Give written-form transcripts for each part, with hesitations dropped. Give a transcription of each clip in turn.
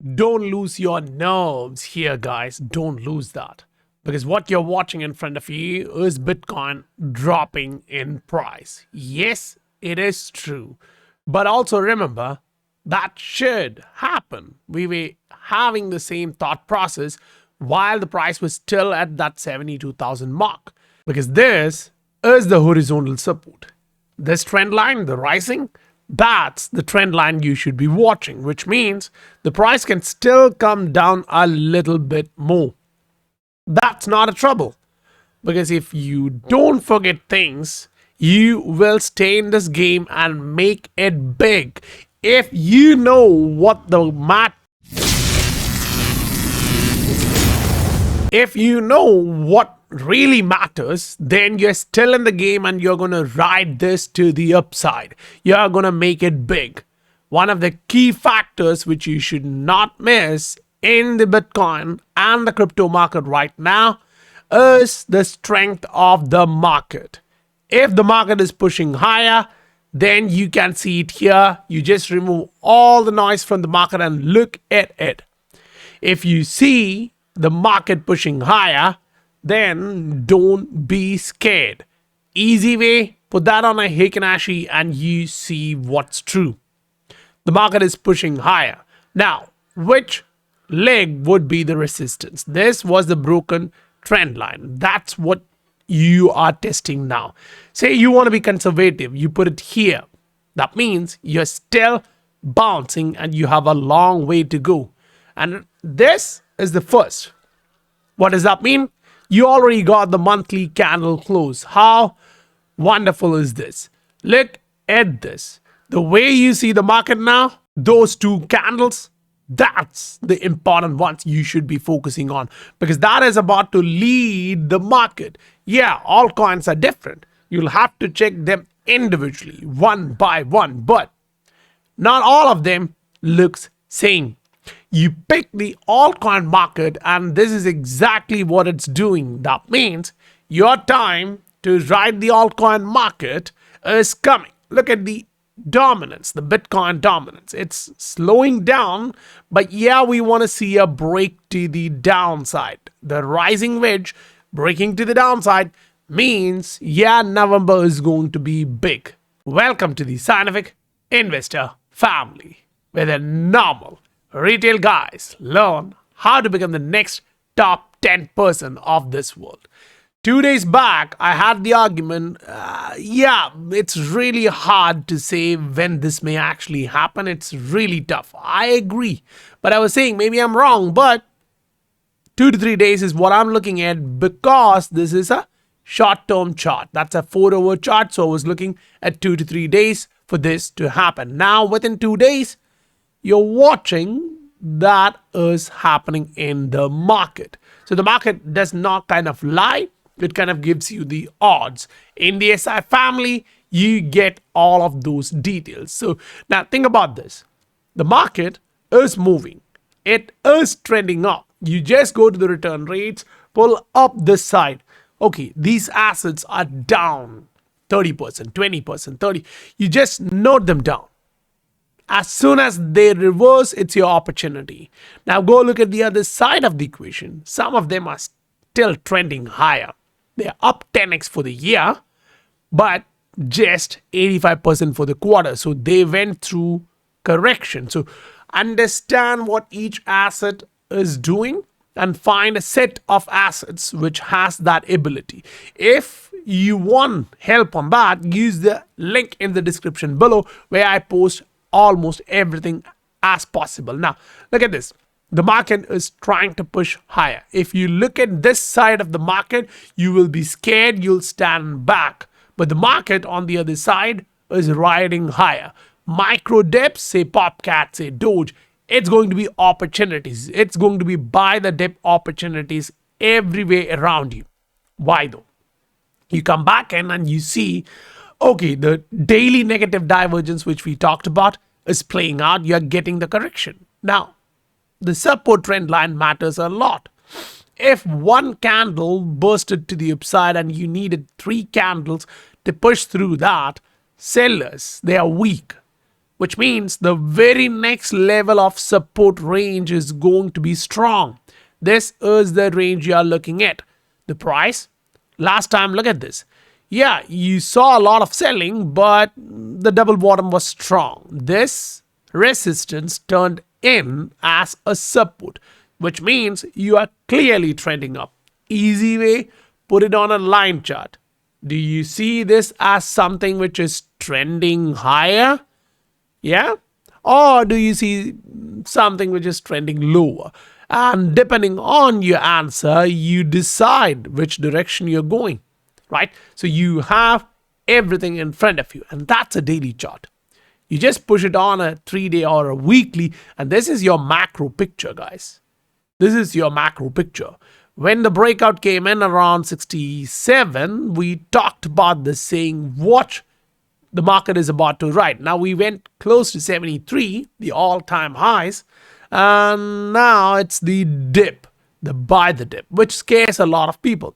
Don't lose your nerves here, guys. Don't lose that. Because what you're watching in front of you is Bitcoin dropping in price. Yes, it is true. But also remember, that should happen. We were having the same thought process while the price was still at that 72,000 mark. Because this is the horizontal support. This trend line, the rising, that's the trend line you should be watching, which means the price can still come down a little bit more. That's not a trouble, because if you don't forget things, you will stay in this game and make it big. If you know what the if you know what really matters, then you're still in the game and you're going to ride this to the upside. You're going to make it big. One of the key factors which you should not miss in the Bitcoin and the crypto market right now is the strength of the market. If the market is pushing higher, then you can see it here. You just remove all the noise from the market and look at it. If you see the market pushing higher, then don't be scared. Easy way, put that on a Heikin and you see what's true. The market is pushing higher. Now, which leg would be the resistance? This was the broken trend line. That's what you are testing now. Say you want to be conservative, you put it here. That means you're still bouncing and you have a long way to go. And this is the first. What does that mean? You already got the monthly candle close. How wonderful is this? Look at this. The way you see the market now, those two candles, that's the important ones you should be focusing on, because that is about to lead the market. Yeah, altcoins are different. You'll have to check them individually, one by one, but not all of them looks same. You pick the altcoin market and this is exactly what it's doing. That means your time to ride the altcoin market is coming. Look at the dominance, the Bitcoin dominance. It's slowing down, but yeah, we want to see a break to the downside. The rising wedge breaking to the downside means, yeah, November is going to be big. Welcome to the Scientific Investor family, where the normal retail guys learn how to become the next top 10% of this world. 2 days back, I had the argument, yeah, it's really hard to say when this may actually happen. It's really tough. I agree. But I was saying maybe I'm wrong, but 2 to 3 days is what I'm looking at, because this is a short-term chart. That's a 4-hour chart. So I was looking at 2 to 3 days for this to happen. Now, within 2 days, you're watching that is happening in the market. So the market does not kind of lie. It kind of gives you the odds. In the SI family, you get all of those details. So now think about this. The market is moving. It is trending up. You just go to the return rates, pull up this side. Okay, these assets are down 30%, 20%, 30%. You just note them down. As soon as they reverse, it's your opportunity. Now go look at the other side of the equation. Some of them are still trending higher. They're up 10x for the year, but just 85% for the quarter. So they went through correction. So understand what each asset is doing and find a set of assets which has that ability. If you want help on that, use the link in the description below, where I post almost everything as possible. Now, look at this. The market is trying to push higher. If you look at this side of the market, you will be scared, you'll stand back. But the market on the other side is riding higher. Micro dips, say Popcat, say Doge, it's going to be opportunities. It's going to be buy the dip opportunities everywhere around you. Why though? You come back in and you see, okay, the daily negative divergence which we talked about is playing out. You're getting the correction. Now, the support trend line matters a lot. If one candle bursted to the upside and you needed 3 candles to push through that, sellers, they are weak. which means the very next level of support range is going to be strong. This is the range you are looking at. The price, last time, look at this. Yeah, you saw a lot of selling, but the double bottom was strong. This resistance turned in as a support, which means you are clearly trending up. Easy way, put it on a line chart. Do you see this as something which is trending higher? Yeah? Or do you see something which is trending lower? And depending on your answer, you decide which direction you're going, right? So you have everything in front of you, and that's a daily chart. You just push it on a 3-day or a weekly, and this is your macro picture, guys. This is your macro picture. When the breakout came in around 67, we talked about this saying, watch, the market is about to ride. Now we went close to 73, the all-time highs, and now it's the dip, the buy the dip, which scares a lot of people.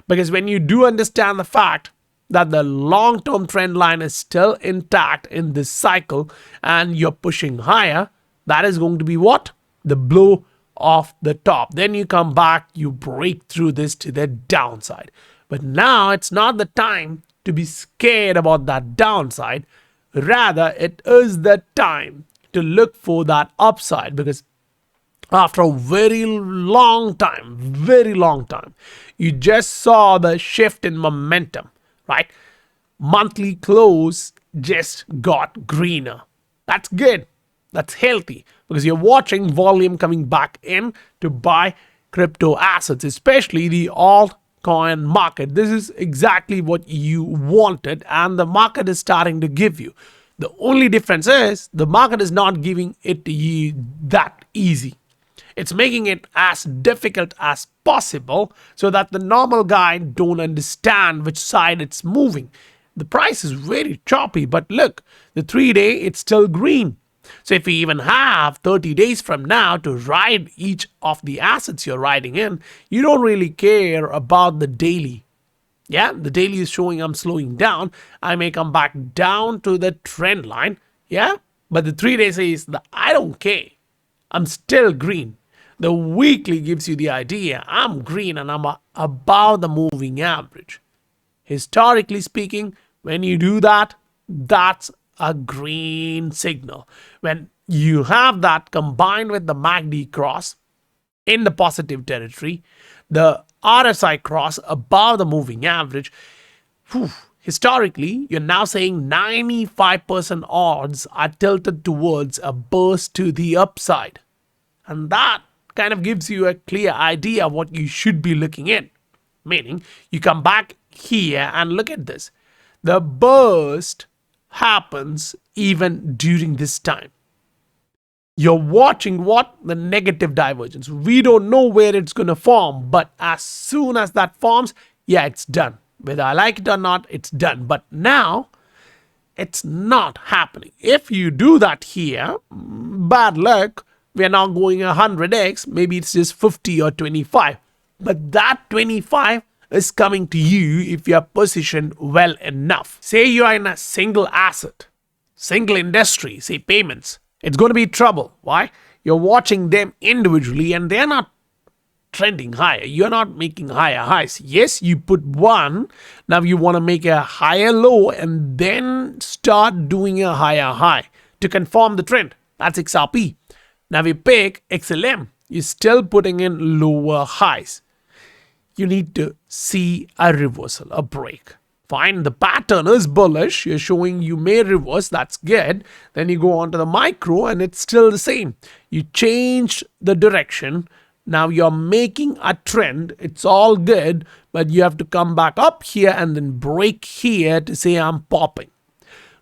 Because when you do understand the fact that the long-term trend line is still intact in this cycle and you're pushing higher, that is going to be what? The blow off the top. Then you come back, you break through this to the downside. But now it's not the time to be scared about that downside. Rather, it is the time to look for that upside, because after a very long time, you just saw the shift in momentum, right? Monthly close just got greener. That's good. That's healthy, because you're watching volume coming back in to buy crypto assets, especially the altcoin market. This is exactly what you wanted, and the market is starting to give you. The only difference is the market is not giving it to you that easy. It's making it as difficult as possible so that the normal guy don't understand which side it's moving. The price is very choppy, but look, the 3-day, it's still green. So if you even have 30 days from now to ride each of the assets you're riding in, you don't really care about the daily. Yeah, the daily is showing I'm slowing down. I may come back down to the trend line. Yeah, but the 3-day says that I don't care. I'm still green. The weekly gives you the idea I'm green and I'm above the moving average. Historically speaking, when you do that, that's a green signal. When you have that combined with the MACD cross in the positive territory, the RSI cross above the moving average, historically, you're now saying 95% odds are tilted towards a burst to the upside. And that kind of gives you a clear idea of what you should be looking at. Meaning, you come back here and look at this. The burst happens even during this time. You're watching what? The negative divergence. We don't know where it's going to form, but as soon as that forms, yeah, it's done. Whether I like it or not, it's done. But now, it's not happening. If you do that here, bad luck, we're now going 100x, maybe it's just 50 or 25. But that 25 is coming to you if you are positioned well enough. Say you are in a single asset, single industry, say payments. It's going to be trouble. Why? You're watching them individually and they're not trending higher. You're not making higher highs. Yes, you put one. Now you want to make a higher low and then start doing a higher high to confirm the trend. That's XRP. Now we pick XLM. You're still putting in lower highs. You need to see a reversal, a break. Fine, the pattern is bullish. You're showing you may reverse. That's good. Then you go on to the micro and it's still the same. You changed the direction. Now you're making a trend. It's all good, but you have to come back up here and then break here to say I'm popping.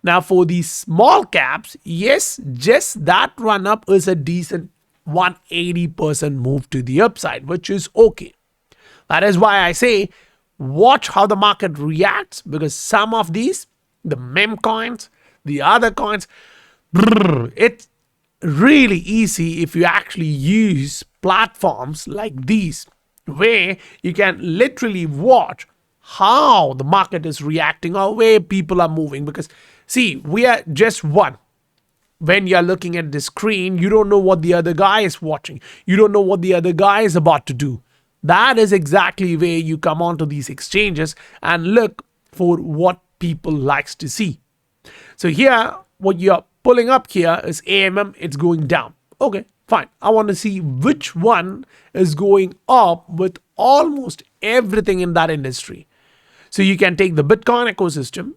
Now for these small caps, yes, just that run up is a decent 180% move to the upside, which is okay. That is why I say watch how the market reacts, because some of these, the meme coins, the other coins, it's really easy if you actually use platforms like these, where you can literally watch how the market is reacting or where people are moving. Because see, we are just one. when you're looking at the screen, you don't know what the other guy is watching. You don't know what the other guy is about to do. That is exactly where you come onto these exchanges and look for what people likes to see. So here, what you're pulling up here is AMM, it's going down. Okay, fine. I want to see which one is going up with almost everything in that industry. So you can take the Bitcoin ecosystem.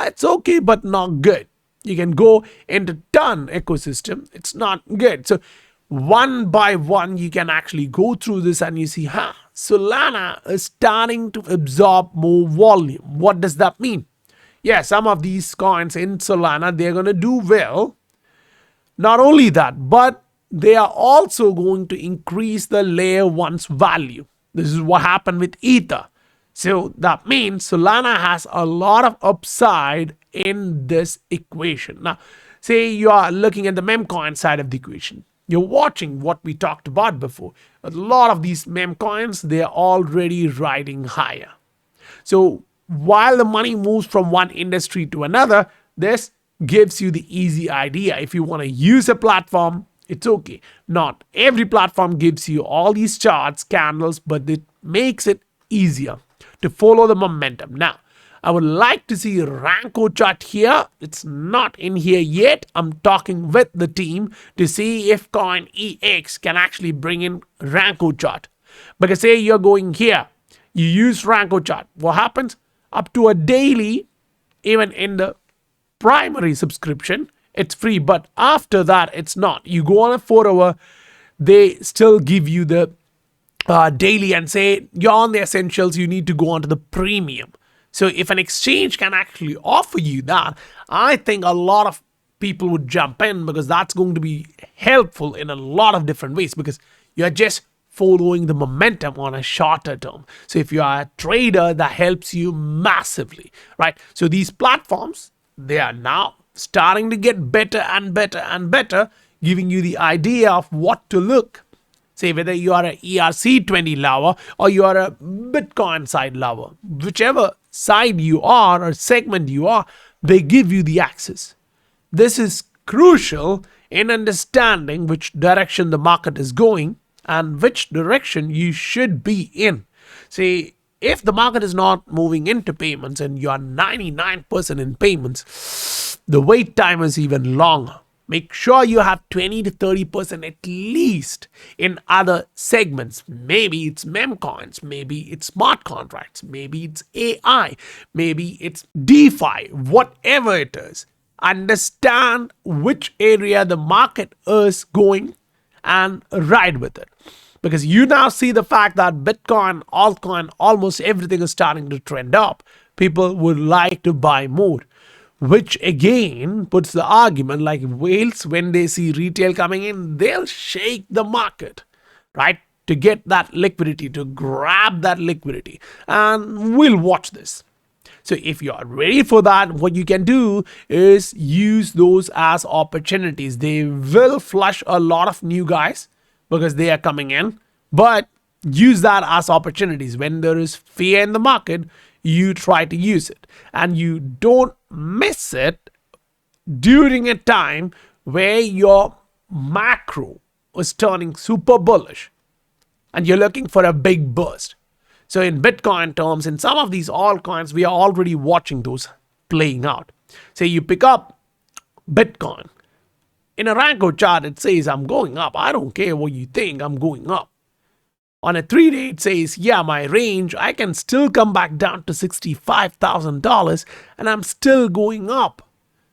It's okay, but not good. You can go into ton ecosystem. It's not good. So one by one, you can actually go through this and you see, Solana is starting to absorb more volume. What does that mean? Yeah, some of these coins in Solana, they're going to do well. Not only that, but they are also going to increase the layer 1's value. This is what happened with Ether. So that means Solana has a lot of upside in this equation. Now, say you are looking at the memcoin side of the equation. You're watching what we talked about before. A lot of these meme coins, they're already riding higher. So while the money moves from one industry to another, this gives you the easy idea. If you want to use a platform, it's okay. Not every platform gives you all these charts, candles, but it makes it easier to follow the momentum. Now, I would like to see Ranko chart here. It's not in here yet. I'm talking with the team to see if CoinEx can actually bring in Ranko chart. Because say you're going here, you use Ranko chart. What happens? Up to a daily, even in the primary subscription, it's free. But after that, it's not. You go on a 4-hour, they still give you the daily and say you're on the essentials, you need to go on to the premium. So if an exchange can actually offer you that, I think a lot of people would jump in, because that's going to be helpful in a lot of different ways, because you're just following the momentum on a shorter term. So if you are a trader, that helps you massively, right? So these platforms, they are now starting to get better and better and better, giving you the idea of what to look. Say whether you are an ERC20 lover or you are a Bitcoin side lover, whichever side you are or segment you are, they give you the access. This is crucial in understanding which direction the market is going and which direction you should be in. Say, if the market is not moving into payments and you are 99% in payments, the wait time is even longer. Make sure you have 20 to 30% at least in other segments. Maybe it's meme coins, maybe it's smart contracts, maybe it's AI, maybe it's DeFi, whatever it is. Understand which area the market is going and ride with it. Because you now see the fact that Bitcoin, Altcoin, almost everything is starting to trend up. People would like to buy more. Which again puts the argument, like whales, when they see retail coming in, they'll shake the market, right? To get that liquidity, to grab that liquidity. And we'll watch this. So if you are ready for that, what you can do is use those as opportunities. They will flush a lot of new guys because they are coming in, but use that as opportunities. When there is fear in the market, you try to use it, and you don't miss it during a time where your macro is turning super bullish and you're looking for a big burst. So in Bitcoin terms, in some of these altcoins, we are already watching those playing out. Say you pick up Bitcoin. In a Ranko chart, it says, I'm going up. I don't care what you think, I'm going up. On a 3-day, it says, yeah, my range, I can still come back down to $65,000 and I'm still going up.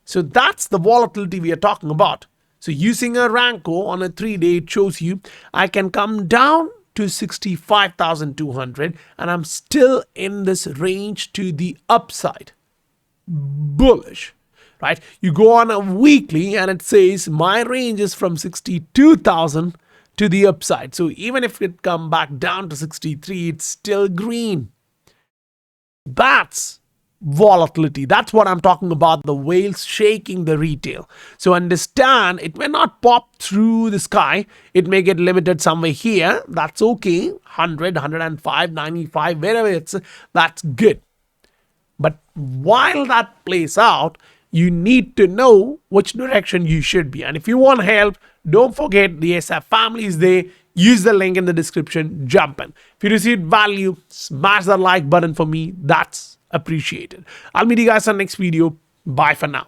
So that's the volatility we are talking about. So using a Ranko on a 3-day, it shows you I can come down to 65,200 and I'm still in this range to the upside. Bullish, right? You go on a weekly and it says my range is from 62,000 to the upside. So even if it come back down to 63, it's still green. That's volatility. That's what I'm talking about, the whales shaking the retail. So understand, it may not pop through the sky. It may get limited somewhere here. That's okay. 100, 105, 95, wherever it's, that's good. But while that plays out, You need to know which direction you should be. And if you want help, don't forget the SF family is there. Use the link in the description. Jump in. If you received value, smash that like button for me. That's appreciated. I'll meet you guys on the next video. Bye for now.